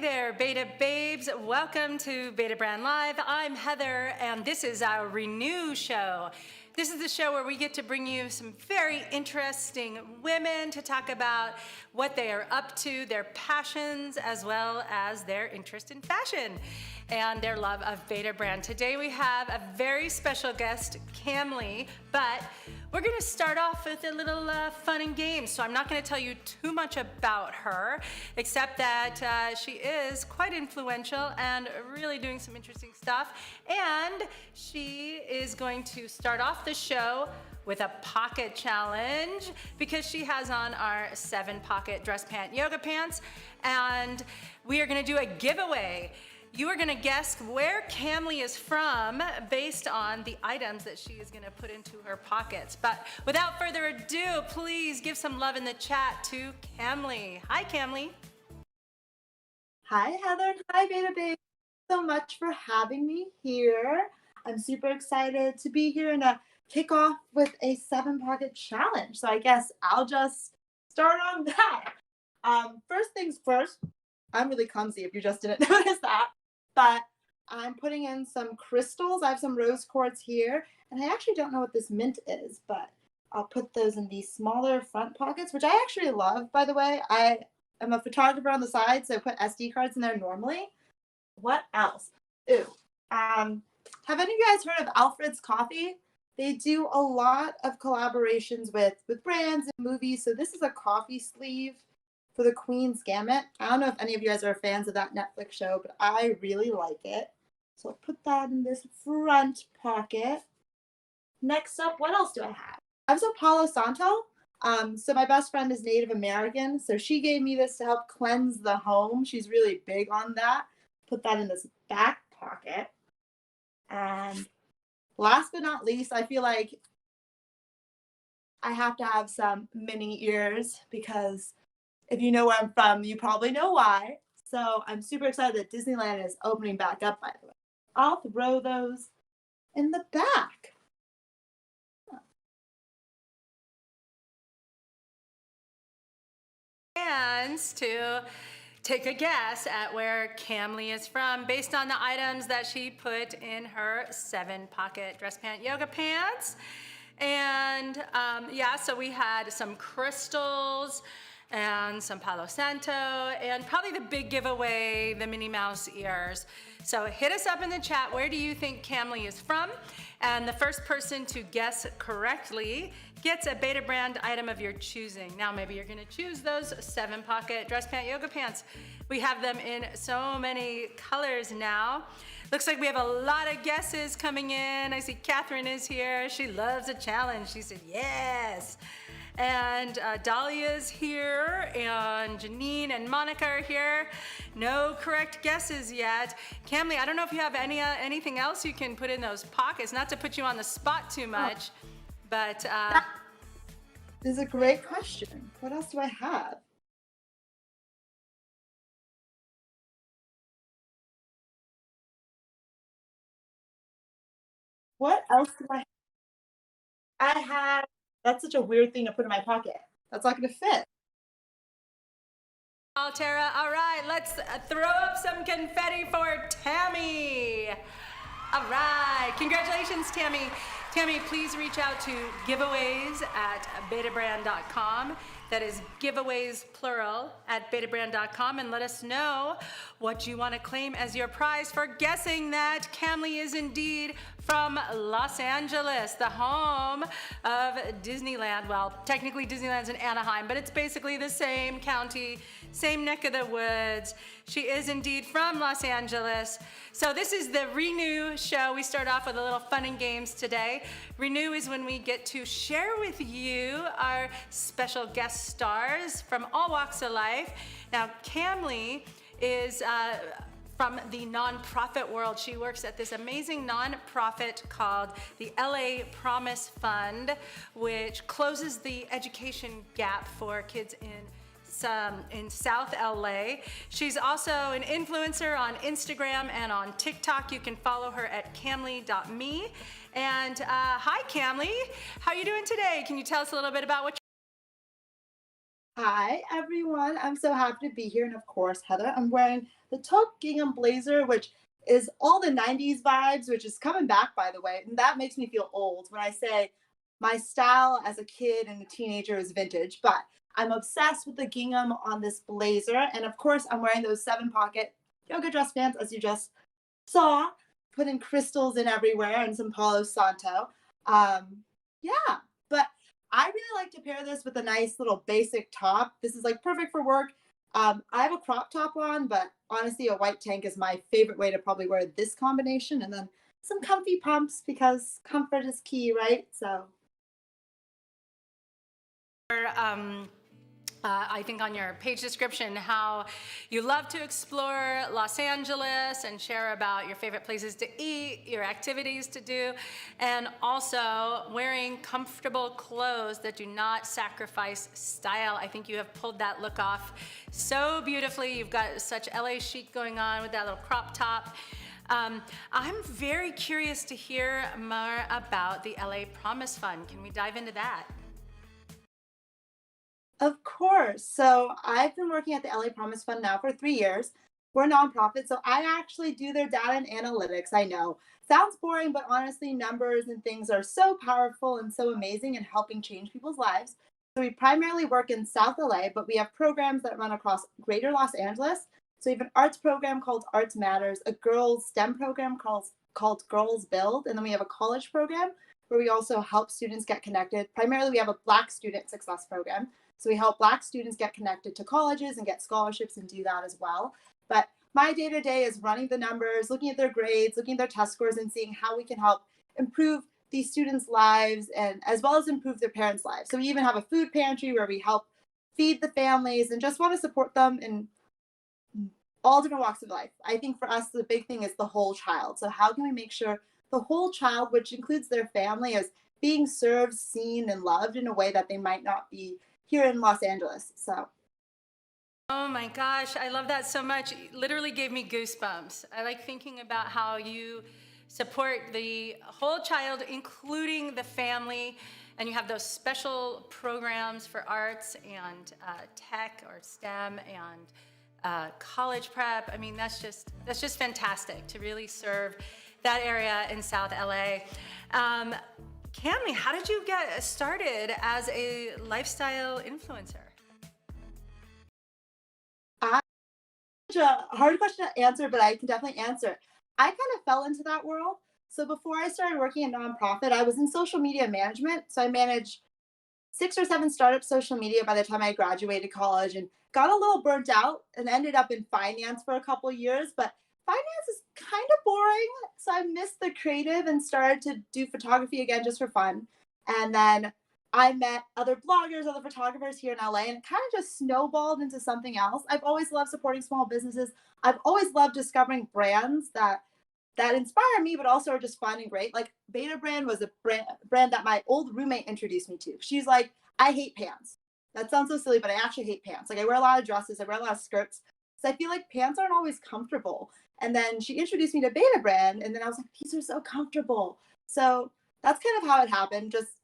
there, Beta Babes. Welcome to Beta Brand Live. I'm Heather, and this is our Renew show. This is the show where we get to bring you some very interesting women to talk about what they are up to, their passions, as well as their interest in fashion and their love of Beta Brand. Today we have a very special guest, Camly, but we're gonna start off with a little fun and games. So I'm not gonna tell you too much about her, except that she is quite influential and really doing some interesting stuff. And she is going to start off the show with a pocket challenge because she has on our 7-pocket dress pant yoga pants, and we are gonna do a giveaway. You are gonna guess where Camly is from based on the items that she is gonna put into her pockets. But without further ado, please give some love in the chat to Camly. Hi, Camly. Hi, Heather, and hi, Beta Babe. So much for having me here. I'm super excited to be here and kick off with a 7-pocket challenge. So I guess I'll just start on that. First things first, I'm really clumsy if you just didn't notice that. But I'm putting in some crystals. I have some rose quartz here, and I actually don't know what this mint is, but I'll put those in these smaller front pockets, which I actually love, by the way. I am a photographer on the side, so I put SD cards in there normally. What else? Ooh. Have any of you guys heard of Alfred's Coffee? They do a lot of collaborations with brands and movies, so this is a coffee sleeve for the Queen's Gambit. I don't know if any of you guys are fans of that Netflix show, but I really like it. So I'll put that in this front pocket. Next up, what else do I have? I have some Palo Santo. So my best friend is Native American, so she gave me this to help cleanse the home. She's really big on that. Put that in this back pocket. And last but not least, I feel like I have to have some mini ears because if you know where I'm from, you probably know why. So I'm super excited that Disneyland is opening back up, by the way. I'll throw those in the back. And to take a guess at where Camly is from based on the items that she put in her 7-pocket dress pant yoga pants. And yeah, so we had some crystals and some Palo Santo, and probably the big giveaway, the Minnie Mouse ears. So hit us up in the chat, where do you think Camly is from? And the first person to guess correctly gets a Beta Brand item of your choosing. Now maybe you're gonna choose those 7-pocket dress pant yoga pants. We have them in so many colors now. Looks like we have a lot of guesses coming in. I see Catherine is here. She loves a challenge. She said yes. And Dahlia's here, and Janine and Monica are here. No correct guesses yet. Camly, I don't know if you have anything else you can put in those pockets, not to put you on the spot too much, but This is a great question. What else do I have? What else do I have? That's such a weird thing to put in my pocket. That's not going to fit. Tara, all right, let's throw up some confetti for Tammy. All right, congratulations, Tammy. Tammy, please reach out to giveaways at betabrand.com. That is giveaways, plural, at betabrand.com, and let us know what you want to claim as your prize for guessing that Camly is indeed from Los Angeles, the home of Disneyland. Well, technically Disneyland's in Anaheim, but it's basically the same county, same neck of the woods. She is indeed from Los Angeles. So this is the Renew show. We start off with a little fun and games today. Renew is when we get to share with you our special guest stars from all walks of life. Now, Camly is from the nonprofit world. She works at this amazing nonprofit called the LA Promise Fund, which closes the education gap for kids in South LA. She's also an influencer on Instagram and on TikTok. You can follow her at camly.me. And hi, Camly. How are you doing today? Can you tell us a little bit about what Hi, everyone. I'm so happy to be here. And of course, Heather, I'm wearing the taupe gingham blazer, which is all the 90s vibes, which is coming back, by the way. And that makes me feel old when I say my style as a kid and a teenager is vintage. But I'm obsessed with the gingham on this blazer. And of course, I'm wearing those 7 pocket yoga dress pants, as you just saw, putting crystals in everywhere and some Palo Santo. Yeah, but I really like to pair this with a nice little basic top. This is like perfect for work. I have a crop top on, but honestly, a white tank is my favorite way to probably wear this combination. And then some comfy pumps because comfort is key, right? So Um, I think on your page description how you love to explore Los Angeles and share about your favorite places to eat, your activities to do, and also wearing comfortable clothes that do not sacrifice style. I think you have pulled that look off so beautifully. You've got such LA chic going on with that little crop top. I'm very curious to hear more about the LA Promise Fund. Can we dive into that? of course. So I've been working at the LA Promise Fund now for 3 years. We're a nonprofit, so I actually do their data and analytics. I know. Sounds boring, but honestly, numbers and things are so powerful and so amazing in helping change people's lives. So we primarily work in South LA, but we have programs that run across greater Los Angeles. So we have an arts program called Arts Matters, a girls STEM program called Girls Build, and then we have a college program where we also help students get connected. Primarily, we have a Black student success program. So we help Black students get connected to colleges and get scholarships and do that as well. But my day to day is running the numbers, looking at their grades, looking at their test scores, and seeing how we can help improve these students' lives and as well as improve their parents' lives. So we even have a food pantry where we help feed the families and just want to support them in all different walks of life. I think for us, the big thing is the whole child. So how can we make sure the whole child, which includes their family, is being served, seen, and loved in a way that they might not be here in Los Angeles? So Oh my gosh, I love that so much. It literally gave me goosebumps. I like thinking about how you support the whole child, including the family, and you have those special programs for arts and tech or STEM and college prep. I mean, that's just fantastic to really serve that area in South LA. Cami, how did you get started as a lifestyle influencer? I a hard question to answer, but I can definitely answer. I kind of fell into that world. So before I started working in nonprofit, I was in social media management. So I managed 6 or 7 startup social media by the time I graduated college and got a little burnt out and ended up in finance for a couple years. But finance is kind of boring. So I missed the creative and started to do photography again just for fun. And then I met other bloggers, other photographers here in LA, and it kind of just snowballed into something else. I've always loved supporting small businesses. I've always loved discovering brands that inspire me, but also are just fun and great. Like Beta Brand was a brand that my old roommate introduced me to. She's like, I hate pants. That sounds so silly, but I actually hate pants. Like I wear a lot of dresses, I wear a lot of skirts. So I feel like pants aren't always comfortable. And then she introduced me to Beta Brand, and then I was like, these are so comfortable. So that's kind of how it happened. Just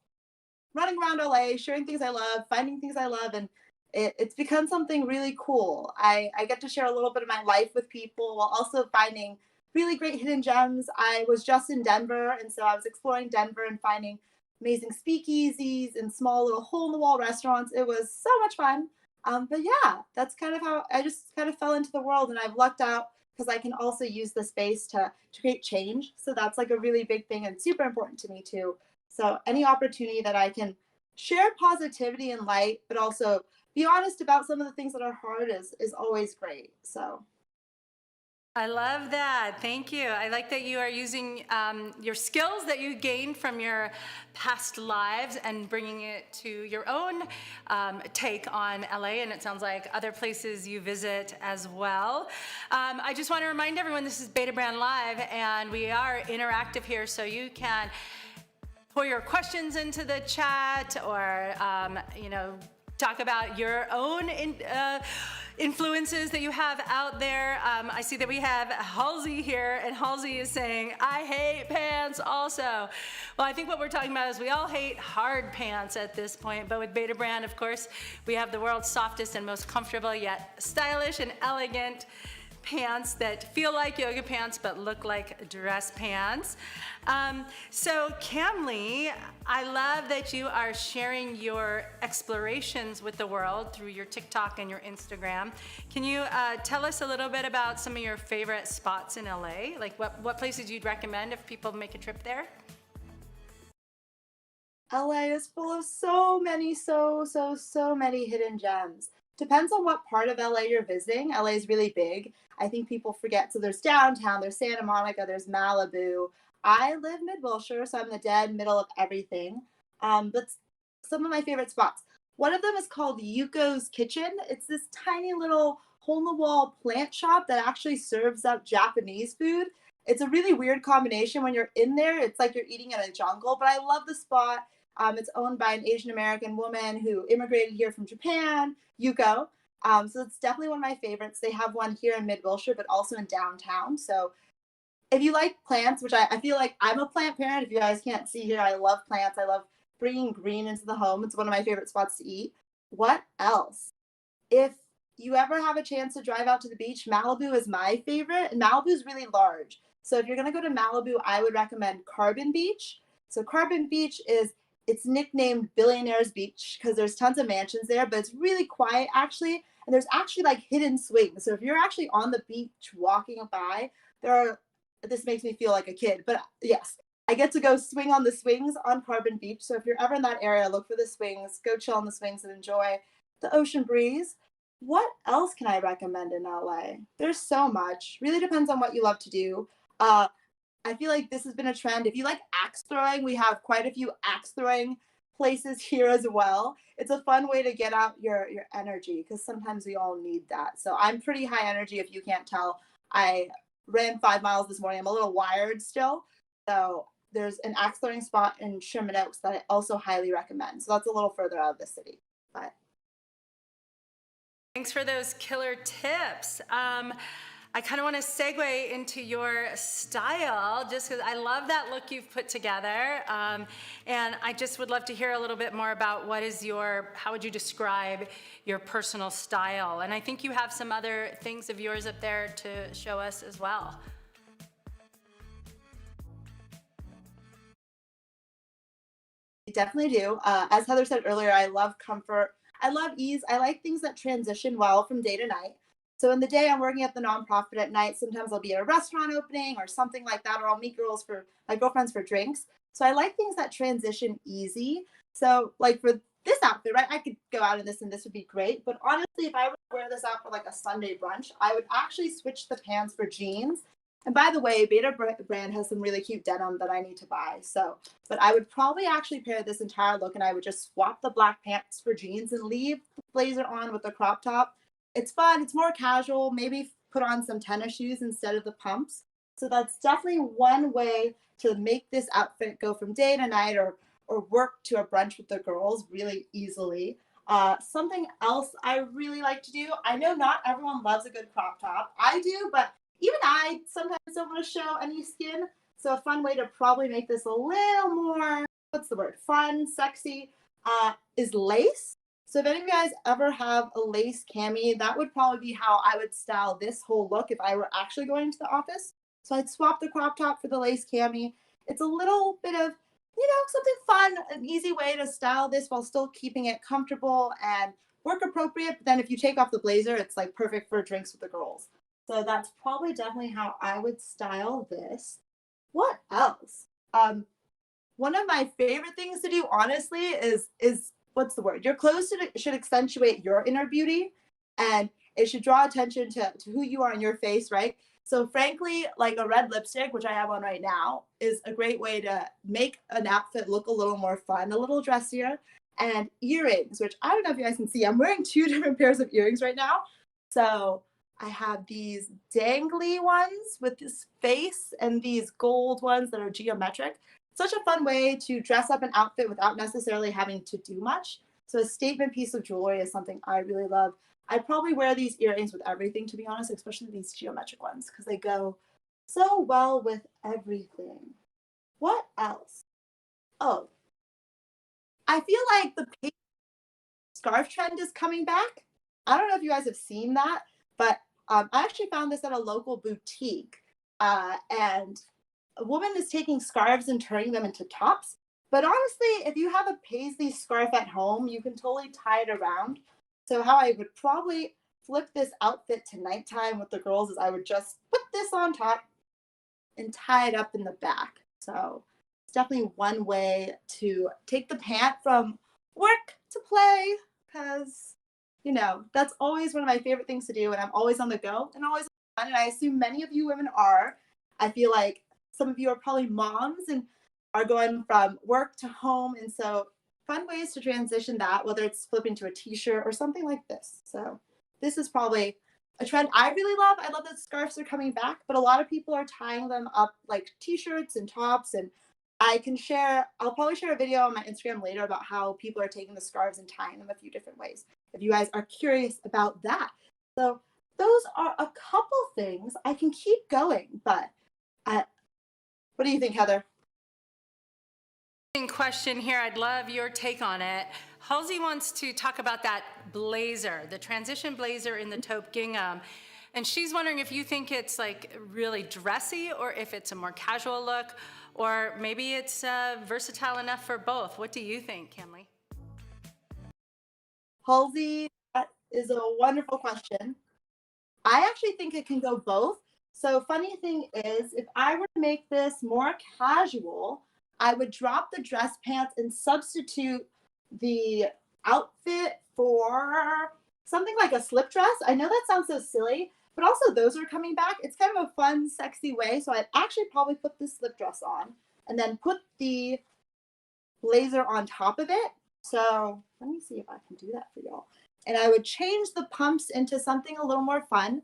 running around LA, sharing things I love, finding things I love, and it's become something really cool. I get to share a little bit of my life with people while also finding really great hidden gems. I was just in Denver, and so I was exploring Denver and finding amazing speakeasies and small little hole in the wall restaurants. It was so much fun. But yeah, that's kind of how I just kind of fell into the world, and I've lucked out because I can also use the space to create change. So that's like a really big thing and super important to me too. So any opportunity that I can share positivity and light, but also be honest about some of the things that are hard is always great. So I love that. Thank you. I like that you are using your skills that you gained from your past lives and bringing it to your own take on LA, and it sounds like other places you visit as well. I just want to remind everyone this is Beta Brand Live, and we are interactive here, so you can pour your questions into the chat or, talk about your own influences that you have out there. I see that we have Halsey here, and Halsey is saying, I hate pants also. Well, I think what we're talking about is we all hate hard pants at this point, but with Betababe, of course, we have the world's softest and most comfortable yet stylish and elegant pants that feel like yoga pants but look like dress pants. So Camly, I love that you are sharing your explorations with the world through your TikTok and your Instagram. Can you tell us a little bit about some of your favorite spots in LA? Like what places you'd recommend if people make a trip there? LA is full of so many, so many hidden gems. Depends on what part of LA you're visiting. LA is really big. I think people forget. So there's downtown, there's Santa Monica, there's Malibu. I live mid-Wilshire, so I'm the dead middle of everything. But some of my favorite spots. One of them is called Yuko's Kitchen. It's this tiny little hole-in-the-wall plant shop that actually serves up Japanese food. It's a really weird combination when you're in there. It's like you're eating in a jungle, but I love the spot. It's owned by an Asian American woman who immigrated here from Japan, Yuko. So it's definitely one of my favorites. They have one here in Mid-Wilshire, but also in downtown. So if you like plants, which I feel like I'm a plant parent. If you guys can't see here, I love plants. I love bringing green into the home. It's one of my favorite spots to eat. What else? If you ever have a chance to drive out to the beach, Malibu is my favorite. And Malibu is really large. So if you're going to go to Malibu, I would recommend Carbon Beach. So Carbon Beach it's nicknamed Billionaire's Beach because there's tons of mansions there, but it's really quiet actually. And there's actually like hidden swings. So if you're actually on the beach walking by, this makes me feel like a kid, but yes, I get to go swing on the swings on Carbon Beach. So if you're ever in that area, look for the swings, go chill on the swings and enjoy the ocean breeze. What else can I recommend in LA? There's so much. Really depends on what you love to do. I feel like this has been a trend. If you like axe throwing, we have quite a few axe throwing places here as well. It's a fun way to get out your energy because sometimes we all need that. So I'm pretty high energy if you can't tell. I ran 5 miles this morning. I'm a little wired still. So there's an axe throwing spot in Sherman Oaks that I also highly recommend. So that's a little further out of the city. But thanks for those killer tips. I kind of want to segue into your style just because I love that look you've put together. And I just would love to hear a little bit more about how would you describe your personal style? And I think you have some other things of yours up there to show us as well. I definitely do. As Heather said earlier, I love comfort. I love ease. I like things that transition well from day to night. So in the day, I'm working at the nonprofit. At night, sometimes I'll be at a restaurant opening or something like that, or I'll meet my girlfriends for drinks. So I like things that transition easy. So like for this outfit, right, I could go out in this and this would be great. But honestly, if I were to wear this out for like a Sunday brunch, I would actually switch the pants for jeans. And by the way, Betababe has some really cute denim that I need to buy. But I would probably actually pair this entire look and I would just swap the black pants for jeans and leave the blazer on with the crop top. It's fun. It's more casual. Maybe put on some tennis shoes instead of the pumps. So that's definitely one way to make this outfit go from day to night or work to a brunch with the girls really easily. Something else I really like to do. I know not everyone loves a good crop top. I do, but even I sometimes don't want to show any skin. So a fun way to probably make this a little more, fun, sexy, is lace. So if any of you guys ever have a lace cami, that would probably be how I would style this whole look if I were actually going to the office. So I'd swap the crop top for the lace cami. It's a little bit of, something fun, an easy way to style this while still keeping it comfortable and work appropriate. But then if you take off the blazer, it's like perfect for drinks with the girls. So that's probably definitely how I would style this. What else? One of my favorite things to do, honestly, is your clothes should accentuate your inner beauty, and it should draw attention to who you are in your face, right? So frankly, like a red lipstick, which I have on right now, is a great way to make an outfit look a little more fun, a little dressier. And earrings, which I don't know if you guys can see, I'm wearing 2 different pairs of earrings right now. So I have these dangly ones with this face and these gold ones that are geometric. Such a fun way to dress up an outfit without necessarily having to do much. So a statement piece of jewelry is something I really love. I'd probably wear these earrings with everything, to be honest, especially these geometric ones, because they go so well with everything. What else? Oh, I feel like the pink scarf trend is coming back. I don't know if you guys have seen that, but I actually found this at a local boutique. And a woman is taking scarves and turning them into tops. But honestly, if you have a paisley scarf at home, you can totally tie it around. So how I would probably flip this outfit to nighttime with the girls is I would just put this on top and tie it up in the back. So it's definitely one way to take the pant from work to play, because that's always one of my favorite things to do, and I'm always on the go and always fun. And I assume many of you women are. I feel like some of you are probably moms and are going from work to home, and so fun ways to transition that, whether it's flipping to a t-shirt or something like this. So this is probably a trend I really love. I love that scarves are coming back, but a lot of people are tying them up like t-shirts and tops. And I'll probably share a video on my Instagram later about how people are taking the scarves and tying them a few different ways, if you guys are curious about that. So those are a couple things. I can keep going, but what do you think, Heather? Question here. I'd love your take on it. Halsey wants to talk about that blazer, the transition blazer in the taupe gingham. And she's wondering if you think it's like really dressy or if it's a more casual look, or maybe it's versatile enough for both. What do you think, Camly? Halsey, that is a wonderful question. I actually think it can go both. So funny thing is, if I were to make this more casual, I would drop the dress pants and substitute the outfit for something like a slip dress. I know that sounds so silly, but also those are coming back. It's kind of a fun, sexy way. So I'd actually probably put this slip dress on and then put the blazer on top of it. So let me see if I can do that for y'all. And I would change the pumps into something a little more fun.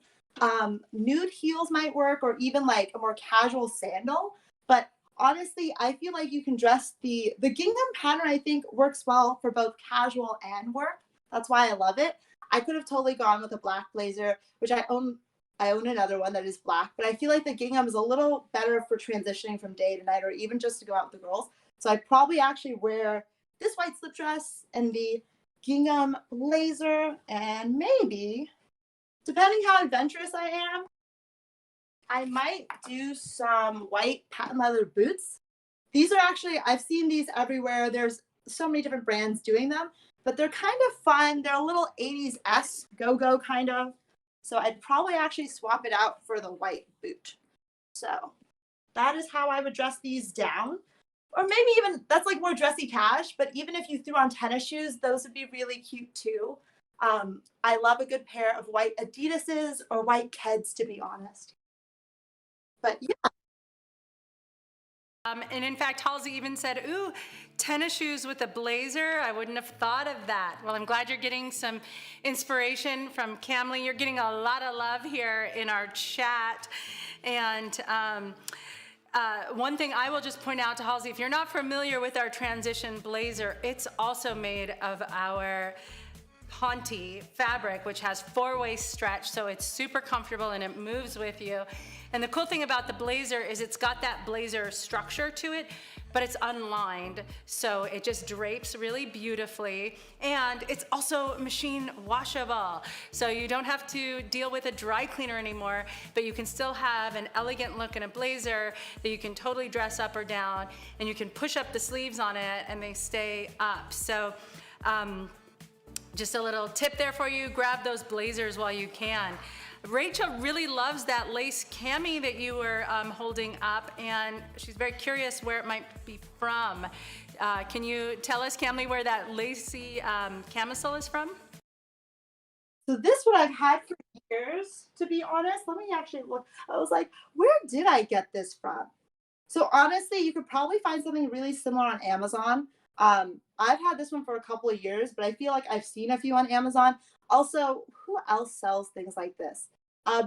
Nude heels might work, or even like a more casual sandal. But honestly, I feel like you can dress the gingham pattern. I think works well for both casual and work. That's why I love it. I could have totally gone with a black blazer, which I own. I own another one that is black, but I feel like the gingham is a little better for transitioning from day to night, or even just to go out with the girls. So I'd probably actually wear this white slip dress and the gingham blazer, and maybe, depending how adventurous I am, I might do some white patent leather boots. These are actually, I've seen these everywhere. There's so many different brands doing them, but they're kind of fun. They're a little 80s-esque, go-go kind of. So I'd probably actually swap it out for the white boot. So that is how I would dress these down. Or maybe even, that's like more dressy cash, but even if you threw on tennis shoes, those would be really cute too. I love a good pair of white Adidas's or white Keds, to be honest. But yeah. And in fact, Halsey even said, ooh, tennis shoes with a blazer. I wouldn't have thought of that. Well, I'm glad you're getting some inspiration from Camly. You're getting a lot of love here in our chat. And one thing I will just point out to Halsey, if you're not familiar with our transition blazer, it's also made of our Ponte fabric, which has 4-way stretch, so it's super comfortable and it moves with you. And the cool thing about the blazer is it's got that blazer structure to it, but it's unlined, so it just drapes really beautifully. And it's also machine washable, so you don't have to deal with a dry cleaner anymore, but you can still have an elegant look in a blazer that you can totally dress up or down, and you can push up the sleeves on it and they stay up. So just a little tip there for you, grab those blazers while you can. Rachel really loves that lace cami that you were holding up, and she's very curious where it might be from. Can you tell us, Camly, where that lacy camisole is from? So this one I've had for years, to be honest. Let me actually look. I was like, where did I get this from? So honestly, you could probably find something really similar on Amazon. I've had this one for a couple of years, but I feel like I've seen a few on Amazon. Also, who else sells things like this?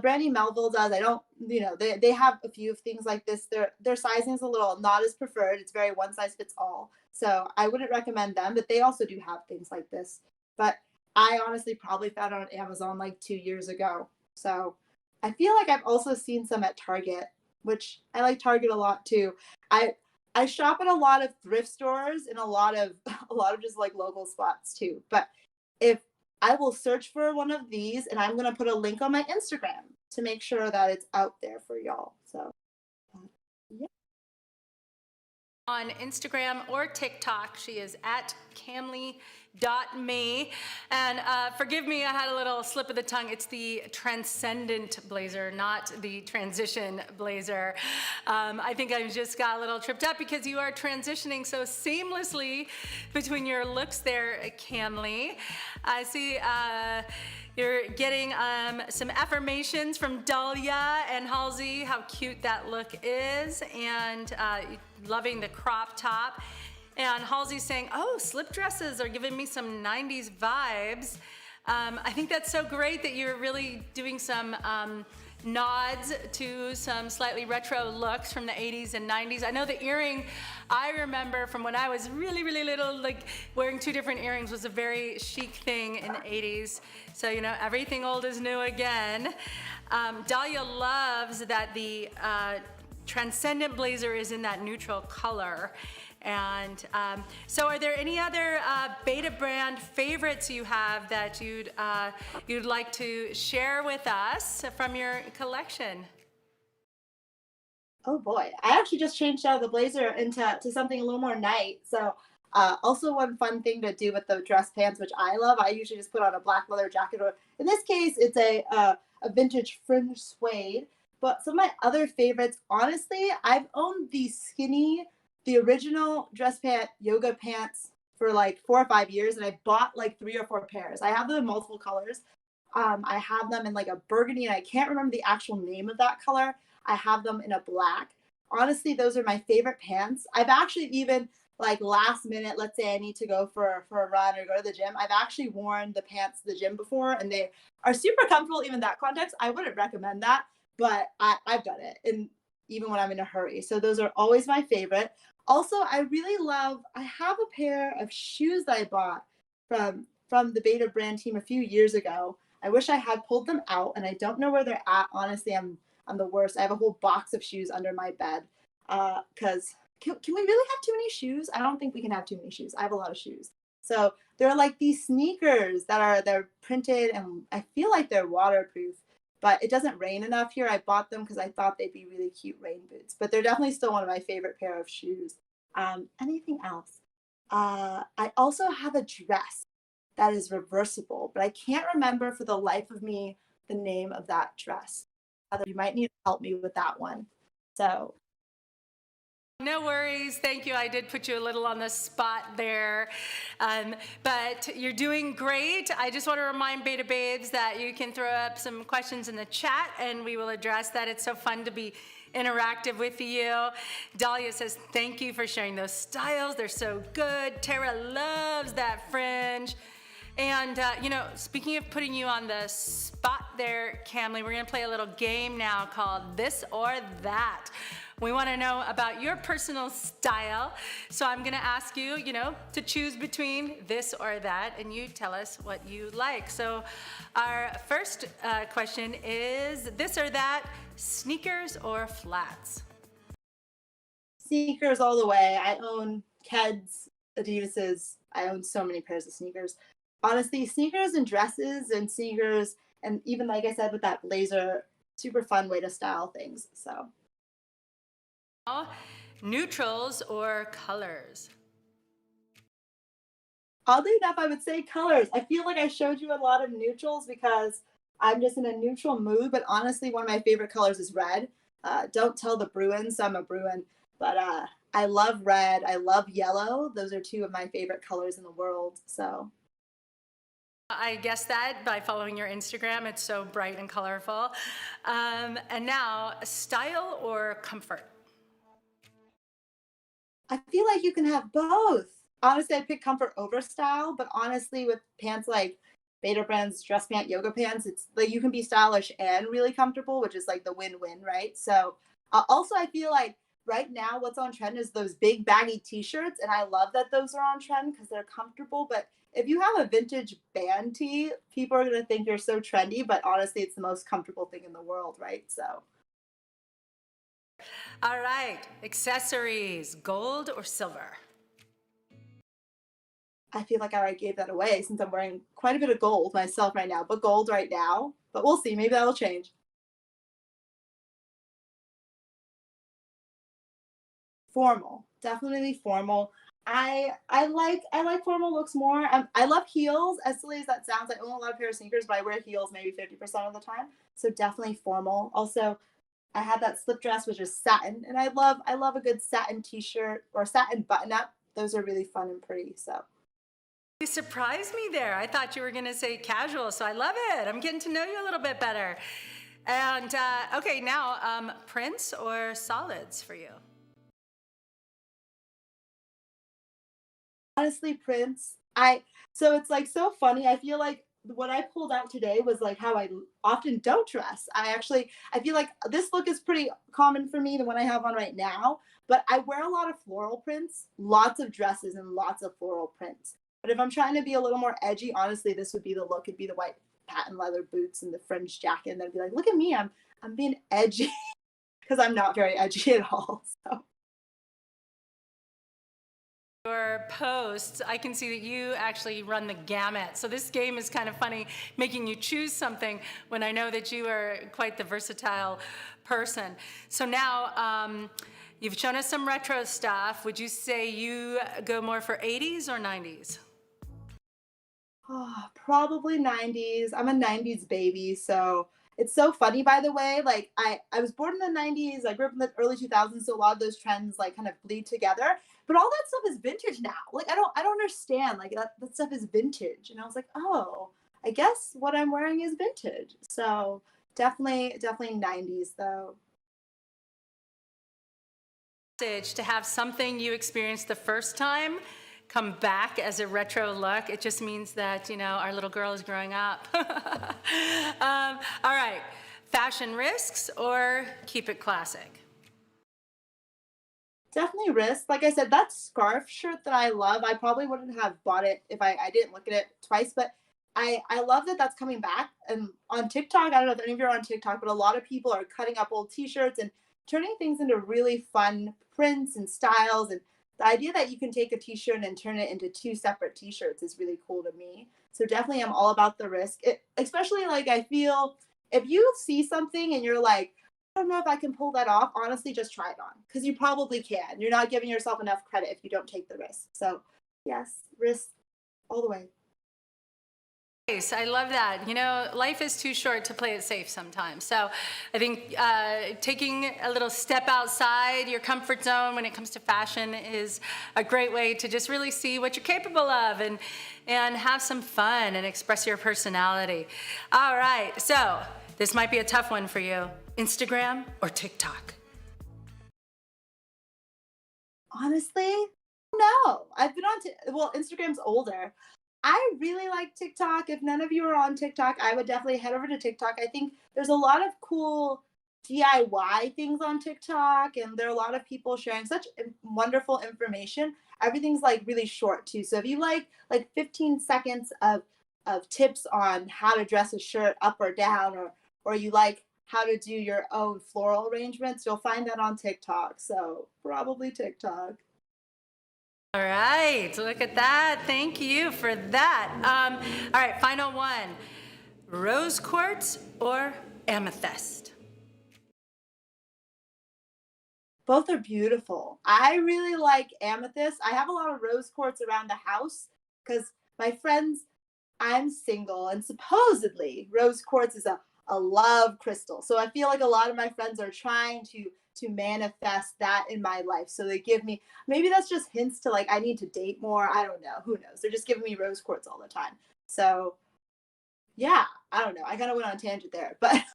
Brandy Melville does. I don't, they have a few things like this. Their sizing is a little not as preferred. It's very one size fits all. So I wouldn't recommend them, but they also do have things like this. But I honestly probably found it on Amazon like 2 years ago. So I feel like I've also seen some at Target, which I like Target a lot too. I I shop at a lot of thrift stores and a lot of a lot of just like local spots too. But if I will search for one of these and I'm gonna put a link on my Instagram to make sure that it's out there for y'all. So yeah. On Instagram or TikTok. She is at camly.me. And forgive me, I had a little slip of the tongue. It's the transcendent blazer, not the transition blazer. I think I just got a little tripped up because you are transitioning so seamlessly between your looks there, Camly. I see you're getting some affirmations from Dahlia and Halsey, how cute that look is, and loving the crop top. And Halsey's saying, oh, slip dresses are giving me some 90s vibes. I think that's so great that you're really doing some nods to some slightly retro looks from the 80s and 90s. I know the earring, I remember from when I was really, really little, like wearing two different earrings was a very chic thing in the 80s. So, you know, everything old is new again. Dahlia loves that the transcendent blazer is in that neutral color. And so are there any other Beta brand favorites you have that you'd like to share with us from your collection? Oh boy, I actually just changed out of the blazer into something a little more night. So also one fun thing to do with the dress pants, which I love, I usually just put on a black leather jacket, or in this case, it's a vintage fringe suede. But some of my other favorites, honestly, I've owned the original dress pant yoga pants for like 4 or 5 years, and I bought like 3 or 4 pairs. I have them in multiple colors. I have them in like a burgundy, and I can't remember the actual name of that color. I have them in a black. Honestly, those are my favorite pants. I've actually even like last minute, let's say I need to go for a run or go to the gym. I've actually worn the pants to the gym before, and they are super comfortable. Even that context, I wouldn't recommend that, but I've done it, and even when I'm in a hurry. So those are always my favorite. Also, I really love. I have a pair of shoes that I bought from the Beta brand team a few years ago. I wish I had pulled them out, and I don't know where they're at. Honestly, I'm the worst. I have a whole box of shoes under my bed. Because can we really have too many shoes? I don't think we can have too many shoes. I have a lot of shoes. So they're like these sneakers they're printed, and I feel like they're waterproof. But it doesn't rain enough here. I bought them because I thought they'd be really cute rain boots. But they're definitely still one of my favorite pair of shoes. Anything else? I also have a dress that is reversible, but I can't remember for the life of me the name of that dress. You might need to help me with that one. So No worries. Thank you. I did put you a little on the spot there. But you're doing great. I just want to remind Beta Babes that you can throw up some questions in the chat and we will address that. It's so fun to be interactive with you. Dahlia says, thank you for sharing those styles. They're so good. Tara loves that fringe. And, you know, speaking of putting you on the spot there, Camly, we're going to play a little game now called This or That. We want to know about your personal style. So I'm going to ask you, you know, to choose between this or that, and you tell us what you like. So our first question is this or that, sneakers or flats? sneakers all the way. I own Keds, Adidas's. I own so many pairs of sneakers. Honestly, sneakers and dresses and sneakers, and even like I said with that blazer, super fun way to style things. So Neutrals or colors? oddly enough, I would say colors. I feel like I showed you a lot of neutrals because I'm just in a neutral mood. But honestly, one of my favorite colors is red. Don't tell the Bruins I'm a Bruin, but I love red. I love yellow. Those are two of my favorite colors in the world. So I guess that by following your Instagram, it's so bright and colorful. And now, style or comfort? I feel like you can have both. Honestly, I pick comfort over style, but honestly, with pants like Beta Brand's dress pant, yoga pants, it's like you can be stylish and really comfortable, which is like the win-win, right? So, also, I feel like right now what's on trend is those big baggy t-shirts, and I love that those are on trend because they're comfortable, but if you have a vintage band tee, people are gonna think you're so trendy, but honestly, it's the most comfortable thing in the world, right? So All right, accessories, gold or silver? I feel like I already gave that away since I'm wearing quite a bit of gold myself right now, but gold right now. But we'll see. Maybe that'll change. Formal, definitely formal. I like formal looks more. I love heels. As silly as that sounds, I own a lot of pair of sneakers, but I wear heels maybe 50% of the time. So definitely formal. Also, I had that slip dress which is satin, and I love a good satin t-shirt or satin button up. Those are really fun and pretty. So You surprised me there. I thought you were going to say casual, so I love it. I'm getting to know you a little bit better. And okay, now prints or solids for you? honestly, Prince, I so it's like so funny. I feel like what I pulled out today was like how I often don't dress. I feel like this look is pretty common for me, the one I have on right now, but I wear a lot of floral prints, lots of dresses and lots of floral prints. But if I'm trying to be a little more edgy, honestly, this would be the look. It'd be the white patent leather boots and the fringe jacket, and then be like, look at me, I'm being edgy because I'm not very edgy at all. So Your posts, I can see that you actually run the gamut. So this game is kind of funny, making you choose something when I know that you are quite the versatile person. So now you've shown us some retro stuff. Would you say you go more for 80s or 90s? oh, probably 90s. I'm a 90s baby, so it's so funny by the way. Like I was born in the 90s. I grew up in the early 2000s, so a lot of those trends like kind of bleed together. But all that stuff is vintage now. Like I don't understand. Like that stuff is vintage. And I was like, "Oh, I guess what I'm wearing is vintage." So, definitely 90s though. To have something you experienced the first time come back as a retro look. It just means that, you know, our little girl is growing up. All right, fashion risks or keep it classic? Definitely risk. Like I said, that scarf shirt that I love, I probably wouldn't have bought it if I didn't look at it twice. But I love that that's coming back. And on TikTok, I don't know if any of you are on TikTok, but a lot of people are cutting up old T-shirts and turning things into really fun prints and styles. And the idea that you can take a T-shirt and turn it into two separate T-shirts is really cool to me. So definitely, I'm all about the risk. Especially like I feel if you see something and you're like, don't know if I can pull that off. Honestly, just try it on because you probably can. You're not giving yourself enough credit if you don't take the risk. So, yes, risk all the way. Nice, I love that. You know, life is too short to play it safe sometimes. So I think taking a little step outside your comfort zone when it comes to fashion is a great way to just really see what you're capable of and have some fun and express your personality. All right, so this might be a tough one for you. Instagram or TikTok? Honestly, no. I've been on, well, Instagram's older. I really like TikTok. If none of you are on TikTok, I would definitely head over to TikTok. I think there's a lot of cool DIY things on TikTok, and there are a lot of people sharing such wonderful information. Everything's like really short too. So if you like 15 seconds of tips on how to dress a shirt up or down, or you like how to do your own floral arrangements, you'll find that on TikTok. So probably TikTok. All right, look at that. Thank you for that. All right, final one. Rose quartz or amethyst? Both are beautiful. I really like amethyst. I have a lot of rose quartz around the house because my friends, I'm single, and supposedly rose quartz is a love crystal. So I feel like a lot of my friends are trying to manifest that in my life. So they give me, maybe that's just hints to like I need to date more. I don't know. Who knows? They're just giving me rose quartz all the time. So yeah, I don't know. I kind of went on a tangent there, but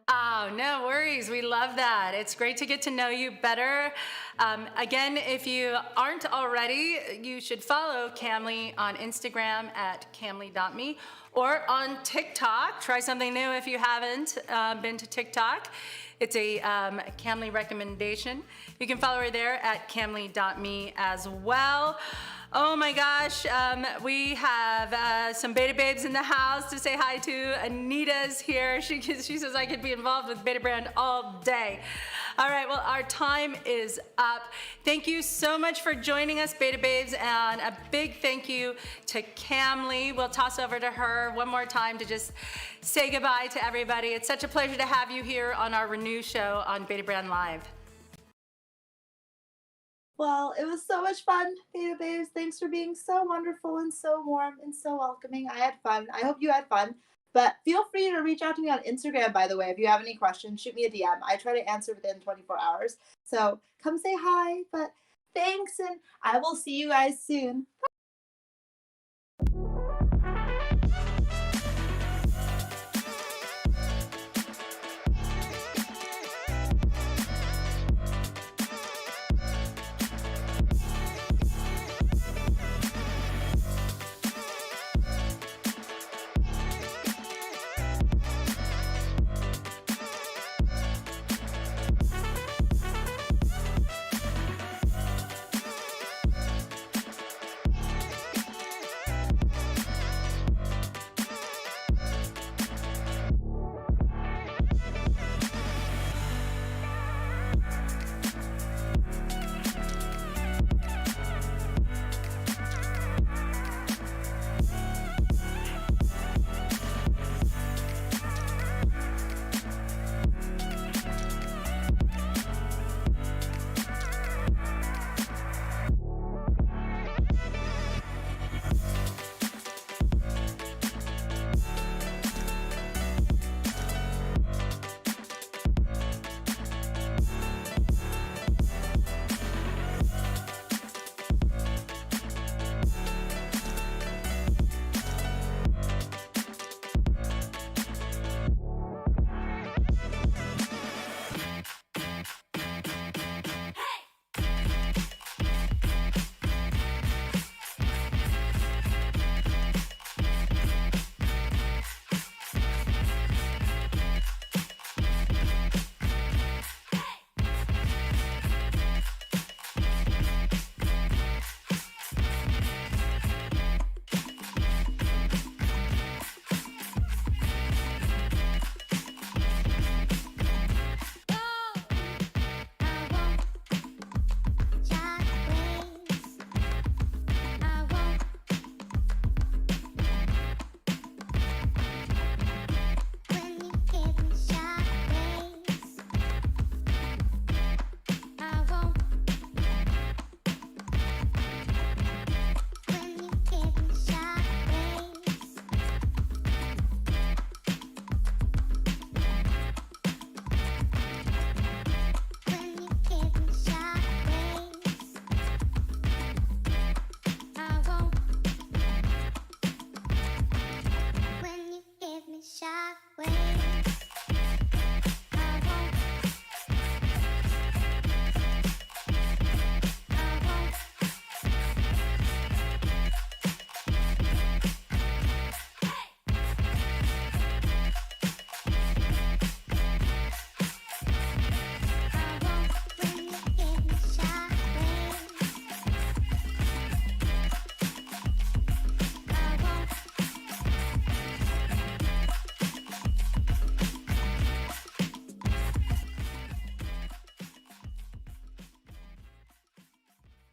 Oh, no worries. We love that. It's great to get to know you better. Again, if you aren't already, you should follow Camly on Instagram at camly.me or on TikTok. Try something new if you haven't been to TikTok. It's a Camly recommendation. You can follow her there at camly.me as well. Oh my gosh, we have some Beta Babes in the house to say hi to. Anita's here. She says I could be involved with Beta Brand all day. All right, well, our time is up. Thank you so much for joining us, Beta Babes, and a big thank you to Camly. We'll toss over to her one more time to just say goodbye to everybody. It's such a pleasure to have you here on our Renew show on Beta Brand Live. Well, it was so much fun, Beta Babes. Thanks for being so wonderful and so warm and so welcoming. I had fun. I hope you had fun. But feel free to reach out to me on Instagram, by the way. If you have any questions, shoot me a DM. I try to answer within 24 hours. So come say hi. But thanks, and I will see you guys soon.